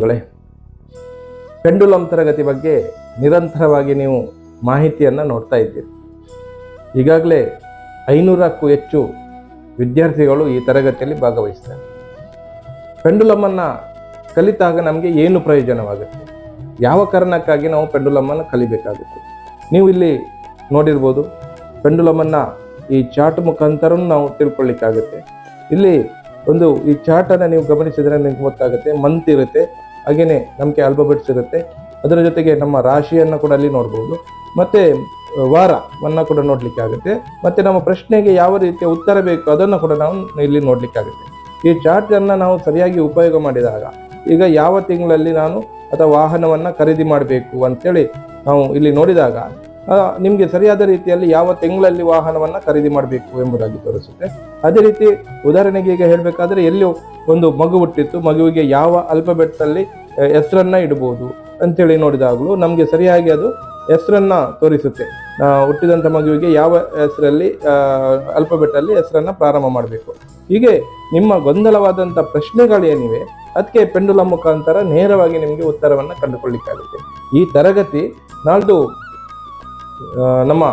ಗಳೇ, ಪೆಂಡುಲಮ್ ತರಗತಿ ಬಗ್ಗೆ ನಿರಂತರವಾಗಿ ನೀವು ಮಾಹಿತಿಯನ್ನು ನೋಡ್ತಾ ಇದ್ದೀರಿ. ಈಗಾಗಲೇ 500ಕ್ಕೂ ಹೆಚ್ಚು ವಿದ್ಯಾರ್ಥಿಗಳು ಈ ತರಗತಿಯಲ್ಲಿ ಭಾಗವಹಿಸ್ತಾರೆ. ಪೆಂಡುಲಮ್ಮನ್ನು ಕಲಿತಾಗ ನಮಗೆ ಏನು ಪ್ರಯೋಜನವಾಗುತ್ತೆ, ಯಾವ ಕಾರಣಕ್ಕಾಗಿ ನಾವು ಪೆಂಡುಲಮ್ಮನ್ನು ಕಲಿಬೇಕಾಗುತ್ತೆ? ನೀವು ಇಲ್ಲಿ ನೋಡಿರ್ಬೋದು, ಪೆಂಡುಲಮ್ಮನ್ನು ಈ ಚಾರ್ಟ್ ಮುಖಾಂತರ ನಾವು ತಿಳ್ಕೊಳ್ಳಿಕ್ಕಾಗುತ್ತೆ. ಇಲ್ಲಿ ಈ ಚಾರ್ಟನ್ನು ನೀವು ಗಮನಿಸಿದರೆ ನಿಮ್ಗೆ ಗೊತ್ತಾಗುತ್ತೆ. ಮಂತ್ ಇರುತ್ತೆ, ಹಾಗೆಯೇ ನಮಗೆ ಆಲ್ಫಾಬೆಟ್ಸ್ ಇರುತ್ತೆ, ಅದರ ಜೊತೆಗೆ ನಮ್ಮ ರಾಶಿಯನ್ನು ಕೂಡ ಅಲ್ಲಿ ನೋಡ್ಬೋದು, ಮತ್ತು ವಾರವನ್ನು ಕೂಡ ನೋಡಲಿಕ್ಕೆ ಆಗುತ್ತೆ, ಮತ್ತು ನಮ್ಮ ಪ್ರಶ್ನೆಗೆ ಯಾವ ರೀತಿಯ ಉತ್ತರ ಬೇಕು ಅದನ್ನು ಕೂಡ ನಾವು ಇಲ್ಲಿ ನೋಡಲಿಕ್ಕಾಗುತ್ತೆ. ಈ ಚಾರ್ಟನ್ನು ನಾವು ಸರಿಯಾಗಿ ಉಪಯೋಗ ಮಾಡಿದಾಗ, ಈಗ ಯಾವ ತಿಂಗಳಲ್ಲಿ ನಾನು ಅಥವಾ ವಾಹನವನ್ನು ಖರೀದಿ ಮಾಡಬೇಕು ಅಂತೇಳಿ ನಾವು ಇಲ್ಲಿ ನೋಡಿದಾಗ ನಿಮಗೆ ಸರಿಯಾದ ರೀತಿಯಲ್ಲಿ ಯಾವ ತಿಂಗಳಲ್ಲಿ ವಾಹನವನ್ನು ಖರೀದಿ ಮಾಡಬೇಕು ಎಂಬುದಾಗಿ ತೋರಿಸುತ್ತೆ. ಅದೇ ರೀತಿ ಉದಾಹರಣೆಗೆ ಈಗ ಹೇಳಬೇಕಾದ್ರೆ, ಎಲ್ಲಿ ಒಂದು ಮಗು ಹುಟ್ಟಿತ್ತು, ಮಗುವಿಗೆ ಯಾವ ಆಲ್ಫಾಬೆಟ್ಸಲ್ಲಿ ಹೆಸರನ್ನು ಇಡ್ಬೋದು ಅಂತೇಳಿ ನೋಡಿದಾಗಲೂ ನಮಗೆ ಸರಿಯಾಗಿ ಅದು ಹೆಸರನ್ನು ತೋರಿಸುತ್ತೆ. ಹುಟ್ಟಿದಂಥ ಮಗುವಿಗೆ ಯಾವ ಹೆಸರಲ್ಲಿ ಆಲ್ಫಾಬೆಟಲ್ಲಿ ಹೆಸರನ್ನು ಪ್ರಾರಂಭ ಮಾಡಬೇಕು. ಹೀಗೆ ನಿಮ್ಮ ಗೊಂದಲವಾದಂಥ ಪ್ರಶ್ನೆಗಳೇನಿವೆ ಅದಕ್ಕೆ ಪೆಂಡುಲಮ್ ಮುಖಾಂತರ ನೇರವಾಗಿ ನಿಮಗೆ ಉತ್ತರವನ್ನು ಕಂಡುಕೊಳ್ಳಿಕ್ಕಾಗುತ್ತೆ. ಈ ತರಗತಿ ನಾಳ್ದು ನಮ್ಮ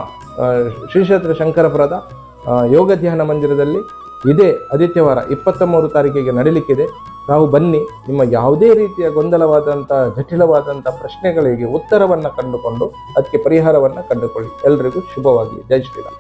ಶ್ರೀ ಕ್ಷೇತ್ರ ಶಂಕರಪುರದ ಯೋಗ ಧ್ಯಾನ ಮಂದಿರದಲ್ಲಿ ಇದೇ ಆದಿತ್ಯವಾರ 23 ತಾರೀಕಿಗೆ ನಡೀಲಿಕ್ಕಿದೆ. ತಾವು ಬನ್ನಿ, ನಿಮ್ಮ ಯಾವುದೇ ರೀತಿಯ ಗೊಂದಲವಾದಂಥ ಜಟಿಲವಾದಂಥ ಪ್ರಶ್ನೆಗಳಿಗೆ ಉತ್ತರವನ್ನು ಕಂಡುಕೊಂಡು ಅದಕ್ಕೆ ಪರಿಹಾರವನ್ನು ಕಂಡುಕೊಳ್ಳಿ. ಎಲ್ರಿಗೂ ಶುಭವಾಗಲಿ. ಜೈ ಶ್ರೀರಾಮ್.